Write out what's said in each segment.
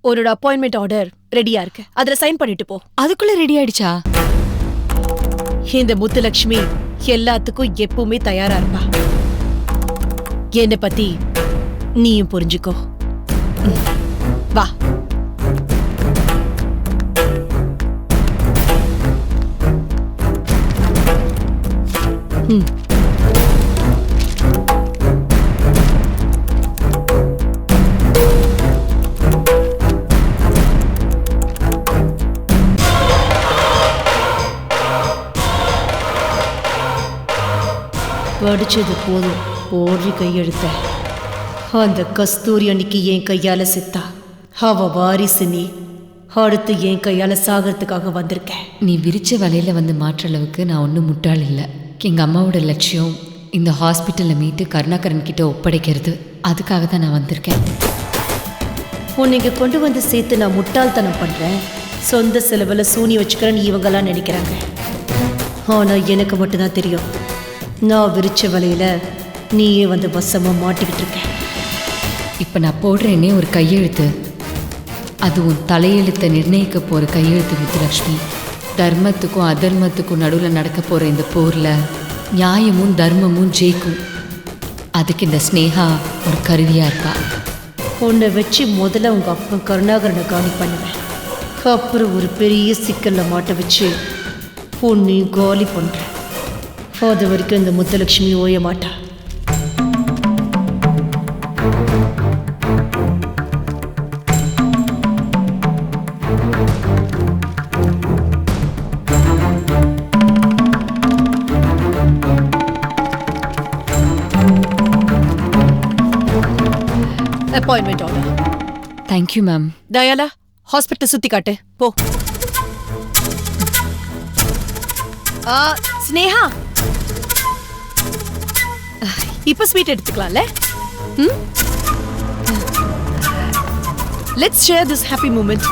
உன்னோட appointment order ரெடியா இருக்கு, அதுல சைன் பண்ணிட்டு போ. அதுக்குள்ள ரெடி ஆயிடுச்சா? இந்த முத்துலட்சுமி எல்லாத்துக்கும் எப்பவுமே தயாரா இருப்பா. என்னை பத்தி நீயும் புரிஞ்சுக்கோ. வா. படிச்சது போதும், போற்றி கையெழுத்த. அந்த கஸ்தூரி அன்னைக்கு என் கையால செத்தா. அவ வாரிசு நீ. அடுத்து என் கையால சாகிறதுக்காக வந்திருக்கேன். நீ விரிச்ச வலையில வந்து மாற்ற அளவுக்கு நான் ஒன்றும் முட்டாள் இல்லை. எங்க அம்மாவோட லட்சியம் இந்த ஹாஸ்பிட்டலில் மீட்டு கருணாகரன் கிட்ட ஒப்படைக்கிறது. அதுக்காக தான் நான் வந்திருக்கேன். உன்னை இங்க கொண்டு வந்து சேர்த்து நான் முட்டாள்தனம் பண்றேன், சொந்த செலவில் சூனி வச்சுக்கிறேன்னு இவங்கெல்லாம் நினைக்கிறாங்க. ஆனா எனக்கு மட்டும்தான் தெரியும், நான் விரிச்ச வலையில நீயே வந்து வசமா மாட்டிக்கிட்டு இருக்க. இப்போ நான் போடுறேனே ஒரு கையெழுத்து, அது உன் தலையெழுத்தை நிர்ணயிக்க போகிற கையெழுத்து முத்துலட்சுமி. தர்மத்துக்கும் அதர்மத்துக்கும் நடுவில் நடக்க போகிற இந்த போரில் நியாயமும் தர்மமும் ஜெயிக்கும். அதுக்கு இந்த ஸ்னேகா ஒரு கருவியாக இருக்கா. உன்னை வச்சு முதல்ல உங்க அப்பா கருணாகரனை காலி பண்ணுவேன். அப்புறம் ஒரு பெரிய சிக்கல்ல மாட்ட வச்சு உன்னையும் காலி பண்றேன். அது வரைக்கும் இந்த முத்துலட்சுமி ஓய மாட்டா. Appointment order. Thank you ma'am. தயாலா, ஹாஸ்பிட்டல் சுத்தி காட்டு போ. ஸ்னேகா, இப்ப ஸ்வீட் எடுத்துக்கலாம்ல? Let's share this happy moment.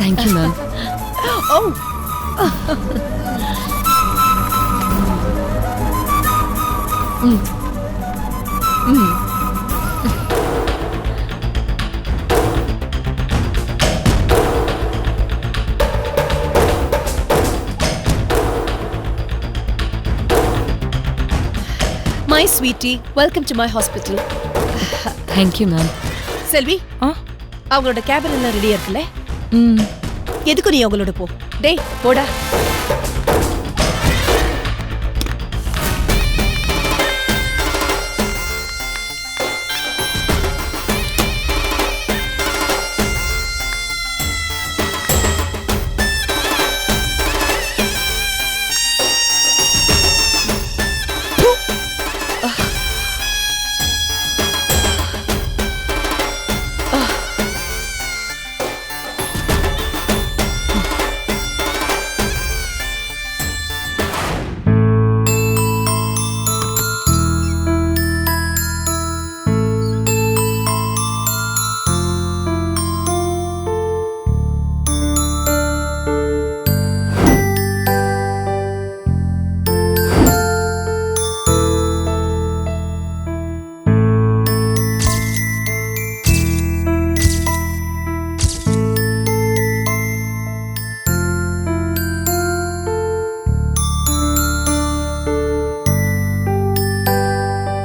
Thank you ma'am. Oh, my sweetie, welcome to my hospital. Thank you ma'am. Selvi, அவங்களோட கேபின் எல்லாம் ரெடியா இருக்குல்ல? எதுக்கு நீ அவங்களோட போ. டேய் போடா.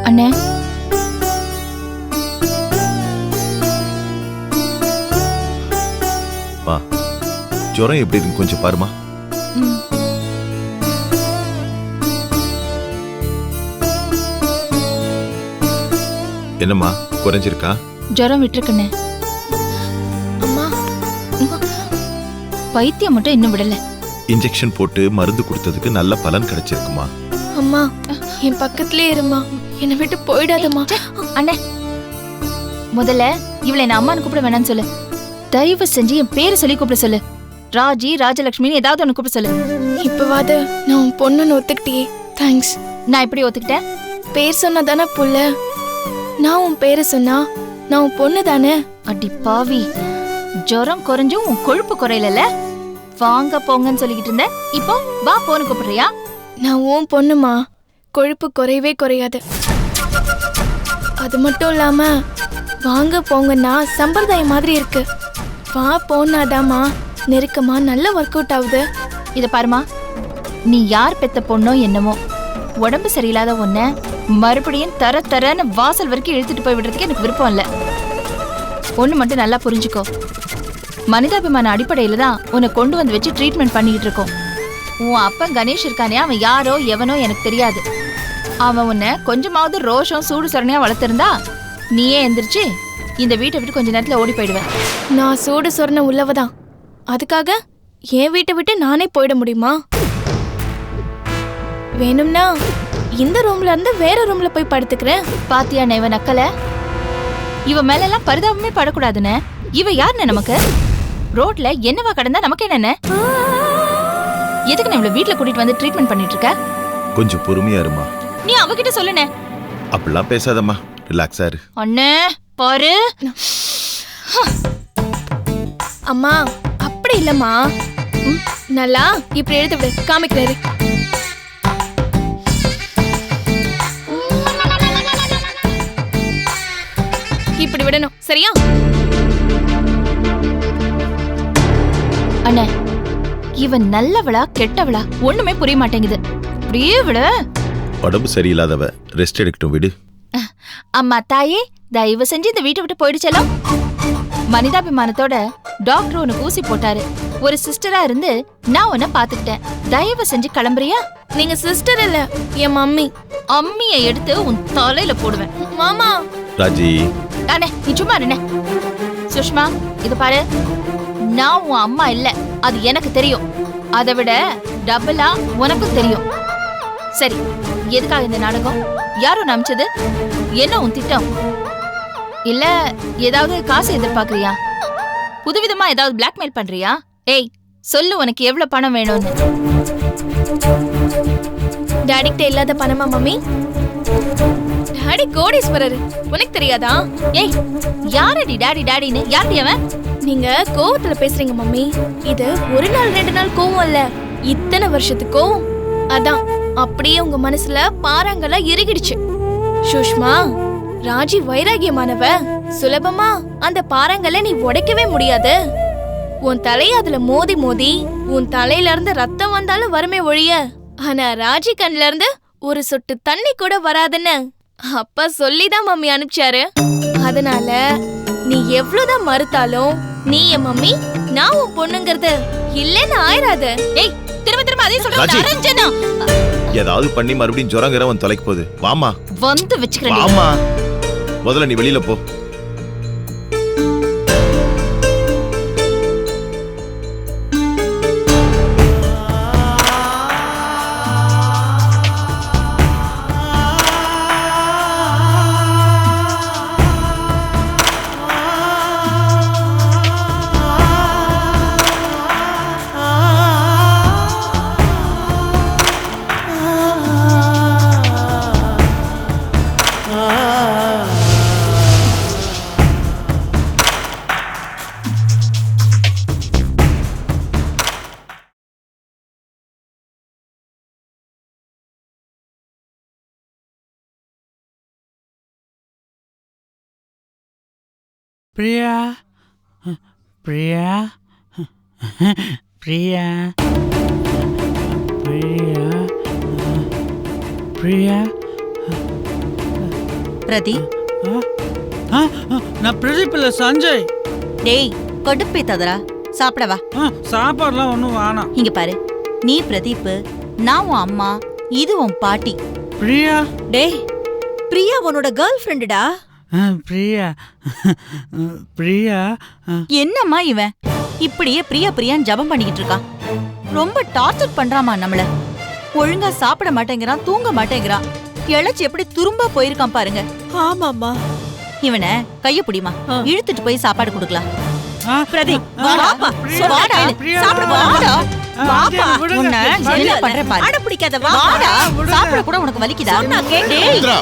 அண்ணே, மா, ஜுரம் எப்படி இருக்கு கொஞ்சம் பாருமா. என்னம்மா, குறைஞ்சிருக்கா? ஜுரம் விட்டுருக்குண்ணே. அம்மா, பைத்தியம் மட்டும் இன்னும் விடல. இன்ஜெக்ஷன் போட்டு மருந்து கொடுத்ததுக்கு நல்ல பலன் கிடைச்சிருக்குமா? அம்மா, என் பக்கத்திலே இருமா, என்னை விட்டு போயிடாதம்மா. அண்ணே, முதல்ல இவளை என்ன அம்மான்னு கூப்பிட வேணாம்னு சொல்லு. தயவு செஞ்சு என் பேரை சொல்லி கூப்பிட சொல்லு. ராஜி, ராஜலட்சுமின்னு ஏதாவது ஒன்று கூப்பிட சொல்லு. இப்பவாது நான் உன் பொண்ணுன்னு ஒத்துக்கிட்டியே, தேங்க்ஸ். நான் எப்படி ஒத்துக்கிட்டேன்? பேர் சொன்னா தானே புள்ள. நான் உன் பேரை சொன்னா நான் உன் பொண்ணு தானே. அடி பாவி, ஜுரம் குறைஞ்சும் உன் கொழுப்பு குறையல. வாங்க போங்கன்னு சொல்லிக்கிட்டு இருந்த, இப்போ வா போன்னு கூப்பிடுறியா? நான் உன் பொண்ணுமா, கொழுப்பு குறையவே குறையாது. அது மட்டும் இல்லாம வாங்க போங்கன்னா சம்பிரதாயம் மாதிரி இருக்கு. வா போனாதாம்மா நெருக்கமா நல்ல ஒர்க் அவுட் ஆகுது. இத பாருமா, நீ யார் பெத்த பொண்ணோ என்னமோ, உடம்பு சரியில்லாத உன்ன மறுபடியும் தரன்னு வாசல் வரைக்கும் இழுத்துட்டு போய் விடுறதுக்கு எனக்கு விருப்பம் இல்ல. ஒண்ணு மட்டும் நல்லா புரிஞ்சுக்கோ, மனிதாபிமான அடிப்படையில தான் உன்னை கொண்டு வந்து வச்சு ட்ரீட்மெண்ட் பண்ணிட்டு இருக்கோம். உன் அப்பன் கணேஷ் இருக்கானே, அவன் யாரோ எவனோ எனக்கு தெரியாது. அவன் உன்னை கொஞ்சமாவது ரோஷம் சூடு சொரணையா வளர்த்திருந்தா நீயே எந்திரிச்சு இந்த வீட்டை விட்டு கொஞ்ச நேரத்துல ஓடி போயிடுவேன். நான் சூடு சொரண உள்ளவதான். அதுக்காக என் வீட்டை விட்டு நானே போயிட முடியுமா? வேணும்னா இந்த ரூம்ல இருந்து வேற ரூம்ல போய் படுத்துக்கிறேன். பாத்தியா இவ நக்கல? இவ மேல எல்லாம் பரிதாபமே படக்கூடாதுன்னு. இவ யாருன்னு நமக்கு? ரோட்ல என்னவா கடந்தா நமக்கு என்னென்ன? எதுக்கு நான் இவ்வளவு வீட்டுல கூட்டிட்டு வந்து ட்ரீட்மெண்ட் பண்ணிட்டு இருக்க? கொஞ்சம் பொறுமையா இருமா. நீ அவகிட்ட சொல்லுனே. அப்படிலாம் பேசாதம்மா, ரிலாக்ஸா இரு. அண்ணே பாரு. அம்மா அப்படி இல்லம்மா. நல்லா இப்படி எடுத்து விடு, காமிக்கிறாரு. இப்படி விடணும், சரியா? அண்ணே, இவன் நல்லவளா கெட்டவளா ஒண்ணுமே புரிய மாட்டேங்குது. அப்படியே விட. உடம்பு சரியில்லாதவ, ரெஸ்ட் எடுக்கட்டும், விடு. அம்மா தாயே, தயவு செஞ்சு இந்த வீட்டை விட்டு போயிடுச்சலாம். மனிதாபிமானத்தோட டாக்டர் உனக்கு ஊசி போட்டாரு. ஒரு சிஸ்டரா இருந்து நான் உன்னை பாத்துக்கிட்டேன். தயவு செஞ்சு கிளம்புறியா? நீங்க சிஸ்டர் இல்ல, என் மம்மி. அம்மியை எடுத்து உன் தலையில போடுவேன். மாமா. ராஜி. அண்ணே நீ சும்மா இருண்ணே. சுஷ்மா இது பாரு, நான் உன் அம்மா இல்ல, அது எனக்கு தெரியும். அதை விட டபுளா உனக்கும் தெரியும். சரி, எதுக்காக இந்த நாடகம்? யாரும் நம்பிச்சது? என்ன உன் திட்டம்? இல்ல ஏதாவது காசு எதிர்பார்க்கறியா? புதுவிதமா ஏதாவது பிளாக்மெயில் பண்றியா? ஏய் சொல்லு, உனக்கு எவ்வளவு பணம் வேணும்னு. டாடி கிட்ட இல்லாத பணமா மம்மி? டாடி கோடீஸ்வரர், உனக்கு தெரியாதா? ஏய் யாரடி டாடி டாடின்னு? யாரடி அவன்? நீங்க கோவத்துல பேசுறீங்க மம்மி. இது ஒரு நாள் 2 நாள் கோவம் இல்ல, இத்தனை வருஷத்துக்கு கோவம். அதான் அப்படியே உங்க மனசுல பாறாங்கல்ல இறுகிடுச்சு. சுஷ்மா, ராஜி வைராகியமானவ. சுலபமா அந்த பாறாங்கல்ல நீ உடைக்கவே முடியாது. உன் தலைய அதுல மோதி மோதி உன் தலையில இருந்து ரத்தம் வந்தாலும் வருமே ஒழிய, ஆனா ராஜி கண்ல இருந்து ஒரு சொட்டு தண்ணி கூட வராதுன்னு அப்பா சொல்லிதான் மம்மி அனுப்பிச்சாரு. அதனால நீ எவ்வளவுதான் மறுத்தாலும் நீ என் மம்மி, நான் உன் பொண்ணுங்கிறது இல்லன்னு ஆயிராது. ஏய் திரும்ப திரும்ப அதே சொல்றேன். ஏதாவது பண்ணி மறுபடியும் ஜுரங்கிறவன் தொலைக்கு போகுது. வாமா வந்து வச்சுக்கிறேன். வாமா, முதல்ல நீ வெளியில போ. பிரியா, பிரியா, பிரியா, பிரியா, பிரியா. பிரதீப், நான் பிரதீப் இல்ல, சஞ்சய். டேய் கடுப்பேத்தாதரா, சாப்பிடவா? சாப்பாடுலாம் ஒன்றும் வேணாம். இங்க பாரு, நீ பிரதீப், நான் உன் அம்மா, இது உன் பாட்டி. பிரியா. டேய் பிரியா உன்னோட கேர்ள் ஃப்ரெண்டுடா. பிரியா, பிரியா. என்னம்மா இவன் இப்படியே பிரியா பிரியான்னு ஜபம் பண்ணிக்கிட்டு இருக்கான்? ரொம்ப டார்ச்சர் பண்றாமா நம்மள. ஒழுங்கா சாப்பிட மாட்டேங்கிறான், தூங்க மாட்டேங்கிறான். இழைச்சி எப்படி துரும்பா போயிருக்கான் பாருங்க. ஆமாமா. இவனை கைய புடிமா, இழுத்துட்டு போய் சாப்பாடு கொடுக்கலாம். பிரதீப் வாடா, வாடா, சாப்பிட வாடா. வாப்பா, உன்னை என்ன பண்றேன் பாரு. அட பிடிக்காத வா. வாடா, சாப்பிட கூட உனக்கு வலிக்குதா? நான் கேட்டேன். உத்ரா,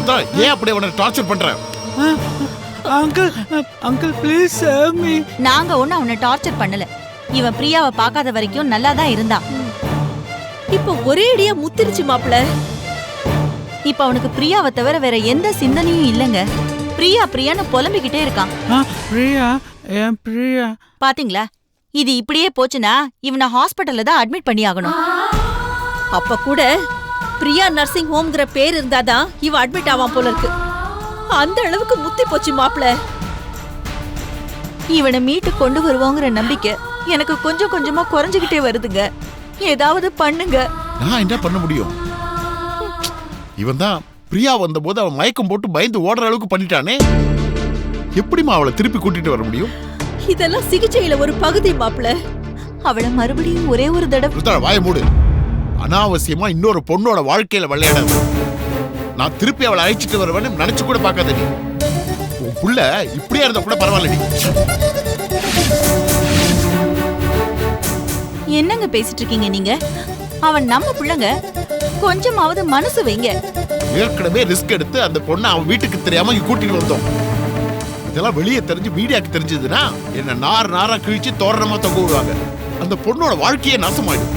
உத்ரா, ஏன் அப்படியே உன்னை டார்ச்சர் பண்ற? Uncle, uncle please save me. நாங்க ஒண்ணு அவனை டார்ச்சர் பண்ணல. இவன் பிரியாவை பார்க்காத வரைக்கும் நல்லா தான் இருந்தான். இப்போ ஒரே அடியா முத்திருச்சு மாப்ள. இப்ப அவனுக்கு பிரியாவை தவிர வேற எந்த சிந்தனையும் இல்லங்க. பிரியா பிரியான்னு புலம்பிக்கிட்டே இருக்கான். பிரியா என் பிரியா. பாத்தீங்களா, இது இப்படியே போச்சுன்னா இவனை ஹாஸ்பிட்டல்ல தான் அட்மிட் பண்ணி ஆகணும். அப்ப கூட பிரியா நர்சிங் ஹோம்ங்கிற பேர் இருந்தாதான் இவ அட்மிட் ஆவான் போல இருக்கு. அந்த அளவுக்கு முத்தி போச்சு மாப்ள. இவனை மீட்டு கொண்டு வருவோங்கிற நம்பிக்கை எனக்கு கொஞ்சம் கொஞ்சமா குறைஞ்சுகிட்டே வருதுங்க. ஏதாவது பண்ணுங்க. நான் என்ன பண்ண முடியும்? இவன் தான் பிரியா வந்தபோது அவன் மயக்கம் போட்டு பயந்து ஓடுற அளவுக்கு பண்ணிட்டானே. எப்படிமா அவளை திருப்பி கூட்டிட்டு வர முடியும்? இதெல்லாம் சிகிச்சையில ஒரு பகுதி மாப்ள. அவளை மறுபடியும் ஒரே ஒரு தடவை. வாய மூடு. அனாவசியமா இன்னொரு பொண்ணோட வாழ்க்கையில விளையாட நான் திருப்பி அவளை அழைச்சிட்டு வருவேன்னு நினைச்சு கூட பார்க்காத நீ. உன் புள்ள இப்படியா இருந்தா கூட பரவாயில்ல. நீ என்னங்க பேசிட்டு இருக்கீங்க நீங்க? அவன் நம்ம பிள்ளைங்க, கொஞ்சமாவது மனசு வைங்க. ஏற்கனவே ரிஸ்க் எடுத்து அந்த பொண்ணை அவன் வீட்டுக்கு தெரியாம இங்க கூட்டிட்டு வந்தோம். இதெல்லாம் வெளியே தெரிஞ்சு மீடியாக்கு தெரிஞ்சதுன்னா என்ன நாரா கிழிச்சு தோரணமா தொங்க விடுவாங்க. அந்த பொண்ணோட வாழ்க்கையே நாசமாயிடும்.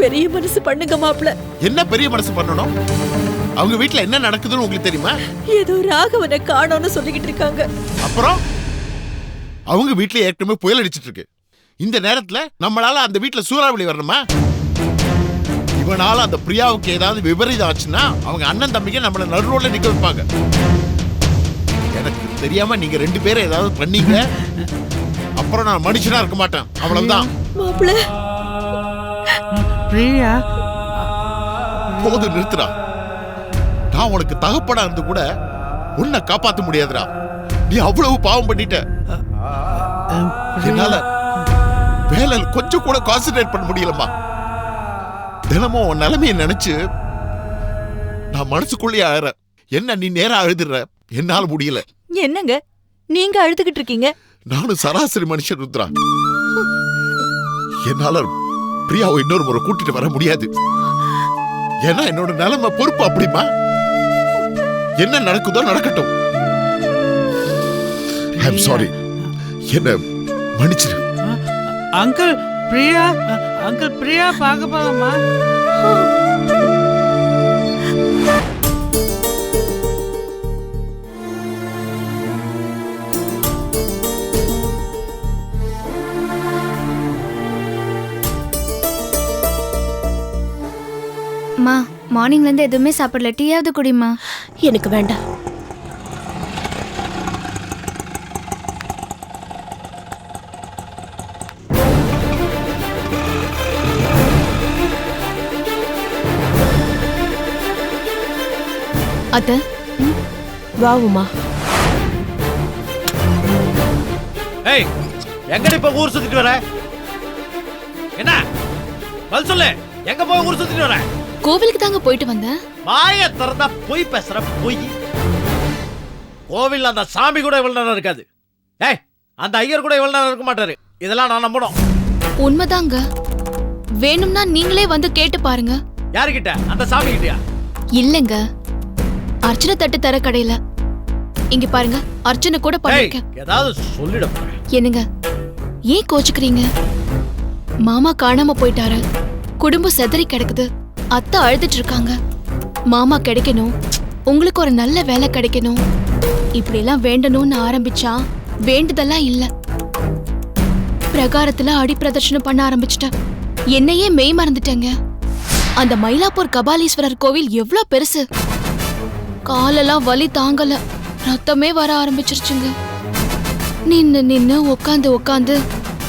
பெரிய மனசு பண்ணுங்க மாப்ள. என்ன பெரிய மனசு பண்ணணும்? அவங்க வீட்டுல என்ன நடக்குதுன்னு உங்களுக்கு தெரியுமா? ஏதோ ராகவனை காணோம்னு சொல்லிக்கிட்டு இருக்காங்க. அப்புறம் அவங்க வீட்டுல ஏற்கனவே புயல் அடிச்சிட்டு இருக்கு. இந்த நேரத்துல நம்மளால அந்த வீட்டுல சூறாவளி வரணுமா? இவனால அந்த பிரியாவுக்கு ஏதாவது விபரீதம் ஆச்சுன்னா அவங்க அண்ணன் தம்பிங்க நம்மள நடுரோட்ல நிக்க வைப்பாங்க. எனக்கு தெரியாம நீங்க 2 பேரும் ஏதாவது பண்ணீங்க, அப்புறம் நான் மனுஷனா இருக்க மாட்டேன். அவ்வளவுதான். மாப்ள பிரியா போது நிறுத்துறா. நான் உனக்கு தகப்படா இருந்து கூட உன்னை காப்பாத்த முடியாதுடா. நீ அவ்வளவு பாவம் பண்ணிட்ட. என்னால வேலை கொஞ்சம் கூட கான்சென்ட்ரேட் பண்ண முடியலம்மா. தினமும் உன் நிலைமையை நினைச்சு நான் மனசுக்குள்ளேயே ஆகிறேன். என்ன நீ நேரா அழுதுற? என்னால முடியல. என்னங்க நீங்க அழுதுகிட்டு இருக்கீங்க? நானும் சராசரி மனுஷன் ருத்ரா. என்னால பிரியாவை இன்னொரு முறை கூட்டிட்டு வர முடியாது. ஏன்னா என்னோட நிலைமை பொறுப்பு அப்படிமா. என்ன நடக்குதோ நடக்கட்டும். I'm sorry. என்ன மன்னிச்சிரு. அங்கிள் பிரியா, அங்கிள் பிரியா பார்க்க போலாமா? அம்மா, மார்னிங்ல இருந்து எதுவுமே சாப்பிடல. டீயாவது குடிமா. எனக்கு வேண்டாம். அத்த, வா உமா. ஏய், எங்கடி இப்ப ஊர் சுத்திட்டு வர? என்ன பதில் சொல்லு. எங்க போய் ஊர் சுத்திட்டு வர? கோவிலுக்கு தாங்க போயிட்டு வந்தேன். வாய திறந்தா பொய் பேசுற. பொய். கோவில் அந்த சாமி கூட இவ்வளவு நேரம் இருக்காது. ஏய், அந்த ஐயர் கூட இவ்வளவு நேரம் இருக்க மாட்டாரு. இதெல்லாம் நான் நம்பணும். உண்மைதாங்க. வேணும்னா நீங்களே வந்து கேட்டு பாருங்க. யாருக்கிட்ட? அந்த சாமி கிட்டயா? இல்லங்க, அர்ச்சனை தட்டு தர கடையில. இங்க பாருங்க, அர்ச்சனை கூட பண்ணிருக்கேன். ஏதாவது சொல்லிட. என்னங்க ஏன் கோச்சுக்கிறீங்க? மாமா காணாம போயிட்டாரு. குடும்பம் செதறி கிடக்குது. அத்தை அழுதுட்டு இருக்காங்க. மாமா கிடைக்கணும், உங்களுக்கு ஒரு நல்ல வேலை கிடைக்கணும், இப்படி எல்லாம் வேண்டணும்னு ஆரம்பிச்சா வேண்டுதெல்லாம் இல்ல. பிரகாரத்துல அடி பிரதர்ஷனம் பண்ண ஆரம்பிச்சிட்டேன். என்னையே மெய் மறந்துட்டேங்க. அந்த மயிலாப்பூர் கபாலீஸ்வரர் கோவில் எவ்வளவு பெருசு. காலெல்லாம் வலி தாங்கல, ரத்தமே வர ஆரம்பிச்சிருச்சுங்க. நின்னு நின்னு உட்காந்து உட்காந்து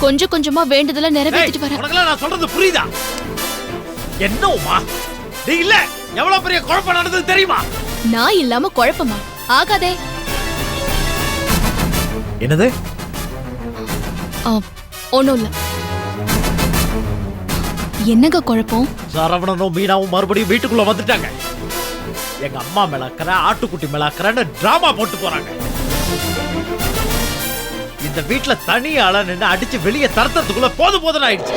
கொஞ்சம் கொஞ்சமா வேண்டுதல நிறைவேற்றிட்டு வரேன். உனக்கு நான் சொல்றது புரியுதா? என்ன உமா, நீ இல்ல எவ்வளவு பெரிய குழப்பம் நடந்தது தெரியுமா? நான் இல்லாம குழப்பமா? ஆகாதே. என்னது? ஒண்ணும் இல்ல. என்னங்க குழப்பம்? சரவணனும் மீனாவும் மறுபடியும் வீட்டுக்குள்ள வந்துட்டாங்க. எங்க அம்மா மேல அக்கறை, ஆட்டுக்குட்டி மேல அக்கறைன்னு டிராமா போட்டு போறாங்க. இந்த வீட்டுல தனி ஆள நின்று அடிச்சு வெளியே தரத்துக்குள்ள போதும் ஆயிடுச்சு.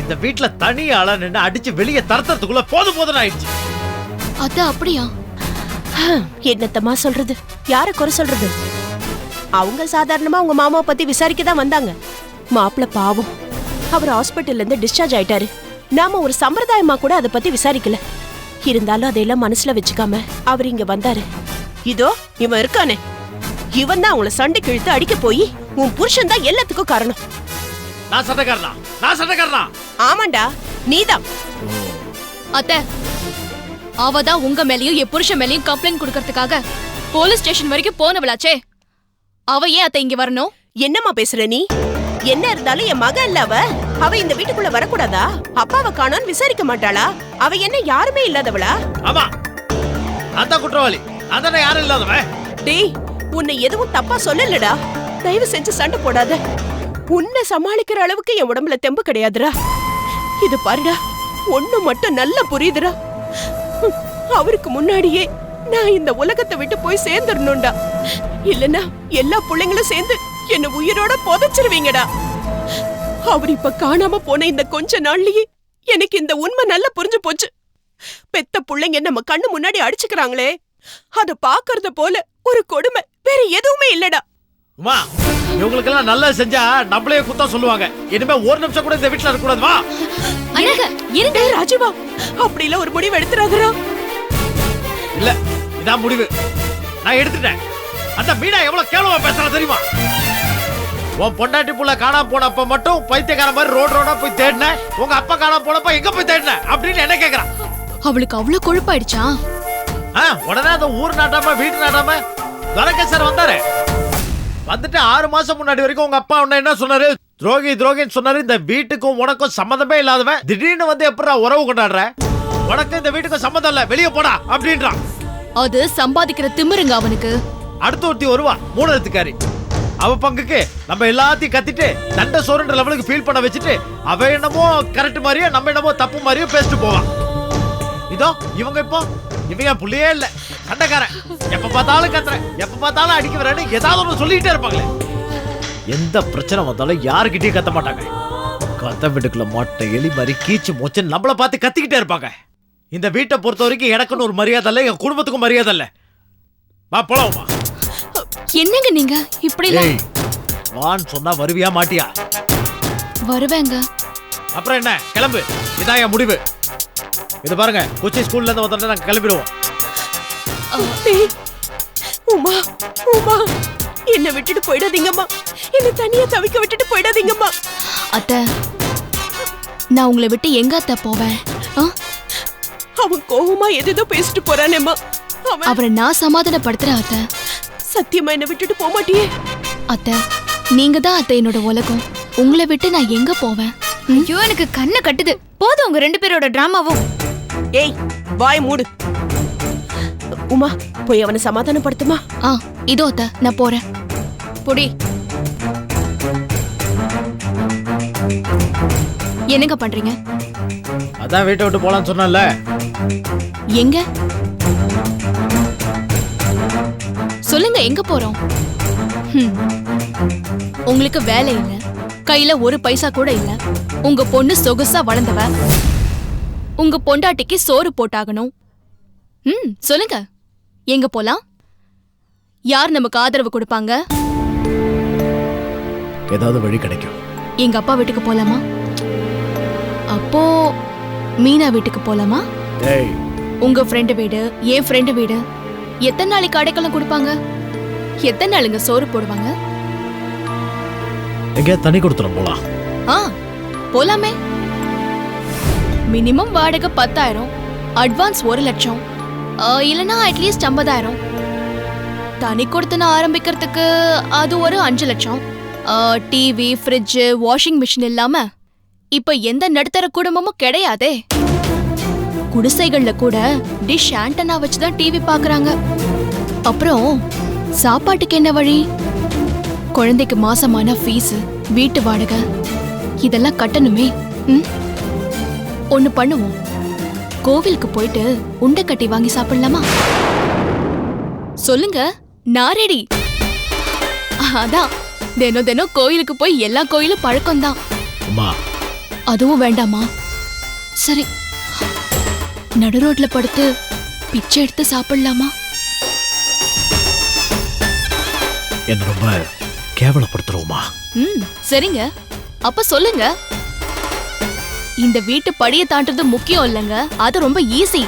இந்த வீட்டுல தனி ஆள நின்று அடிச்சு வெளியே தரத்துக்குள்ள போதும் ஆயிடுச்சு. அது அப்படியா? என்னத்தமா சொல்றது? யார குறை சொல்றது? அவங்க சாதாரணமா உங்க மாமாவை பத்தி விசாரிக்க தான் வந்தாங்க. மாப்பிள்ள பாவம், அவர் ஹாஸ்பிட்டல்ல இருந்து டிஸ்சார்ஜ் ஆயிட்டாரு. நாம ஒரு சம்பிரதாயமா கூட அதை பத்தி விசாரிக்கல. இருந்தாலும் அதையெல்லாம் மனசுல வச்சுக்காம அவர் இங்க வந்தாரு. இதோ இவன் இருக்கானே, இவன் தான் அவங்கள சண்டைக்கு இழுத்து அடிக்க போய் உன் புருஷன் தான் எல்லாத்துக்கும் காரணம். நான் சண்டைக்காரனா? ஆமாண்டா, நீதான். அத்தை, அவதான் உங்க மேலயும் என் புருஷன் மேலயும் கம்ப்ளைண்ட் கொடுக்கறதுக்காக போலீஸ் ஸ்டேஷன் வரைக்கும் போனவளாச்சே. அவ ஏன் அத்தை இங்க வரணும்? என்னம்மா பேசுற நீ? என்ன இருந்தாலும் என் மக இல்ல அவ இந்த வீட்டுக்குள்ள வரக்கூடாதா? அப்பாவை காணோன்னு விசாரிக்க மாட்டாளா? அவ என்ன யாருமே இல்லாதவளா? ஆமா, நான் தான் குற்றவாளி. நான் தானே யாரும் இல்லாதவன். டேய், உன்னை எதுவும் தப்பா சொல்லலடா. தயவு செஞ்சு சண்டை போடாத. உன்னை சமாளிக்கிற அளவுக்கு என் உடம்புல தெம்பு கிடையாதுடா. இது பாருடா, ஒண்ணு மட்டும் நல்லா புரியுதுடா. அவருக்கு முன்னாடியே நான் இந்த உலகத்தை விட்டு போய் சேர்ந்துடணும்டா. இல்லனா எல்லா பிள்ளைங்களும் சேர்ந்து என்ன உயிரோட புதைச்சிருவீங்கடா. அவர் இப்ப காணாம போன இந்த கொஞ்ச நாள்லயே எனக்கு இந்த உண்மை நல்லா புரிஞ்சு போச்சு. பெத்த பிள்ளைங்க நம்ம கண்ணு முன்னாடி அடிச்சுக்கிறாங்களே, அத பாக்குறத போல ஒரு கொடுமை வேற எதுவுமே இல்லடா. உமா, இவங்களுக்கு எல்லாம் நல்லா செஞ்சா நம்மளே குத்தம் சொல்லுவாங்க. இனிமே ஒரு நிமிஷம் கூட இந்த வீட்டுல இருக்க கூடாது. வா இருங்க ராஜுவா, அப்படிலாம் ஒரு முடிவு எடுத்துறாதடா. இல்ல, இதான் முடிவு. நான் எடுத்துட்டேன். அந்த மீனா எவ்வளவு கேவலமா பேசுறா தெரியுமா? உன் பொண்டாட்டி புள்ள காணாம போனப்ப மட்டும் பைத்தியக்கார மாதிரி ரோடா போய் தேடின, உங்க அப்பா காணாம போனப்ப எங்க போய் தேடின அப்படின்னு என்ன கேக்குறான். அவளுக்கு அவ்வளவு கொழுப்பாயிடுச்சா? உடனே அந்த ஊர் நாட்டாம வீட்டு நாட்டாம துரகேசர் வந்தாரு. வந்துட்டு 6 மாசம் முன்னாடி வரைக்கும் உங்க அப்பா உன்ன என்ன சொன்னாரு? துரோகின்னு சொன்னாரு. இந்த வீட்டுக்கும் உனக்கும் சம்மந்தமே இல்லாதவன் திடீர்னு வந்து எப்படா உறவு கொண்டாடுற? உனக்கு இந்த வீட்டுக்கும் சம்மந்தம் இல்ல, வெளியே போடா அப்படின்றான். அது சம்பாதிக்கிற திமிருங்க அவனுக்கு. அடுத்த ஒருத்தி வருவா, மூணத்துக்காரி. அவ பங்குக்கு நம்ம எல்லாத்தையும் கத்திட்டு தண்டை சோறுன்ற லெவலுக்கு ஃபீல் பண்ண வச்சுட்டு அவ என்னமோ கரெக்ட் மாதிரியும் நம்ம என்னமோ தப்பு மாதிரியும் பேசிட்டு போவான். இதோ இவங்க புள்ளையே இல்ல, சண்டைக்காரன். எப்ப பார்த்தாலும் கத்துறேன், எப்ப பார்த்தாலும் அடிக்க வரேன்னு ஏதாவது ஒன்று சொல்லிட்டே இருப்பாங்களே. எந்த பிரச்சனை வந்தாலும் யாருக்கிட்டையும் கத்த மாட்டாங்க. கத்த வீட்டுக்குள்ள மாட்ட எலி மாதிரி கீச்சு மூச்சு நம்மள பார்த்து கத்திக்கிட்டே இருப்பாங்க. இந்த வீட்டை பொறுத்த வரைக்கும் எனக்குன்னு ஒரு மரியாதை இல்லை, என் குடும்பத்துக்கும் மரியாதை இல்லை. வா போலாமா? என்னங்க நீங்க இப்படி வான்னு சொன்னா வருவியா மாட்டியா? வருவேங்க. அப்புறம் என்ன, கிளம்பு. இதான் என் முடிவு. இது பாருங்க, கொச்சி ஸ்கூல்ல இருந்து வந்தோம்னா நாங்க கிளம்பிடுவோம். உமா உமா, என்ன விட்டுட்டு போயிடாதீங்கம்மா. என்ன தனியா தவிக்க விட்டுட்டு போயிடாதீங்கம்மா. அத்தை, நான் உங்களை விட்டு எங்க அத்தை போவேன்? அவன் கோவமா எதோ பேசிட்டு போறானேம்மா. அவரை நான் சமாதானப்படுத்துறேன் அத்தை. சத்தியமா என்ன விட்டுட்டு போக மாட்டியே? அத்தை, நீங்க தான் அத்தை என்னோட உலகம். உங்களை விட்டு நான் எங்க போவேன்? ஐயோ, எனக்கு கண்ணை கட்டுது. போதும் உங்க 2 பேரோட டிராமாவும். ஏய், வாய் மூடு. உமா, போய் அவனை சமாதானப்படுத்துமா? இதோ அத்தை, நான் போறேன். பொடி. என்னங்க பண்றீங்க? அதான் வீட்டை விட்டு போலான்னு சொன்னல. எங்க சொல்லுங்க, எங்க போறோம்? உங்களுக்கு வேலை இல்ல, கையில ஒரு பைசா கூட இல்ல. உங்க பொண்ணு சொகுசா வளர்ந்தவ. உங்க பொண்டாட்டிக்கு சோறு போட்டாகணும். சொல்லுங்க, எங்க போலாம்? யார் நமக்கு ஆதரவு கொடுப்பாங்க? ஏதாவது வழி கிடைக்கும். எங்க அப்பா வீட்டுக்கு போலாமா? அப்போ மீனா வீட்டுக்கு போலாமா? உங்க ஃப்ரெண்டு வீடு, என் ஃப்ரெண்டு வீடு. எத்தனை நாளைக்கு அடைக்கலம் கொடுப்பாங்க? எத்தனை நாளுங்க சோறு போடுவாங்க? எங்க தண்ணி கொடுத்துறோம் போலாம். போலாமே. மினிமம் வாடகை 10,000, அட்வான்ஸ் 1 லட்சம், இல்லனா அட்லீஸ்ட் 50,000. தனி கொடுத்தன ஆரம்பிக்கிறதுக்கு அது ஒரு 5 லட்சம். டிவி, ஃப்ரிட்ஜ், வாஷிங் மிஷின் இல்லாம இப்ப எந்த நடுத்தர குடும்பமும் கிடையாதே. குடிசைகள்ல கூட டிஷ் ஆண்டனா வச்சுதான் டிவி பாக்குறாங்க. அப்புறம் சாப்பாட்டுக்கு என்ன வழி? குழந்தைக்கு மாசமான ஃபீஸ், வீட்டு வாடகை இதெல்லாம் கட்டணுமே. ஒண்ணு பண்ணுவோம், கோவிலுக்கு போயிட்டு உண்டை கட்டி வாங்கி சாப்பிடலாமா? சொல்லுங்க, நான் ரெடி. அதான் தினம் தினம் கோயிலுக்கு போய் எல்லா கோயிலும் பழக்கம்தான். அதுவும் வேண்டாமா? சரி, நடு ரோட்ல படுத்து பிச்சை எடுத்து சாப்பிடலாமா? என்ன ரொம்ப கேவலப்படுத்துறோமா? சரிங்க, அப்ப சொல்லுங்க. இந்த வீட்டு படியை தாண்டது முக்கியம் இல்லைங்க, அது ரொம்ப ஈஸி.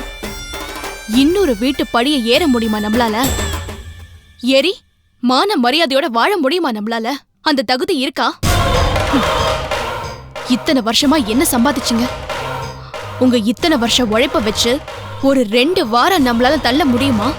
இன்னொரு வீட்டு படியை ஏற முடியுமா நம்மளால? ஏறி மான மரியாதையோட வாழ முடியுமா நம்மளால? அந்த தகுதி இருக்கா? இத்தனை வருஷமா என்ன சம்பாதிச்சுங்க? உங்க இத்தனை வருஷம் உழைப்ப வச்சு ஒரு 2 வாரம் நம்மளால தள்ள முடியுமா?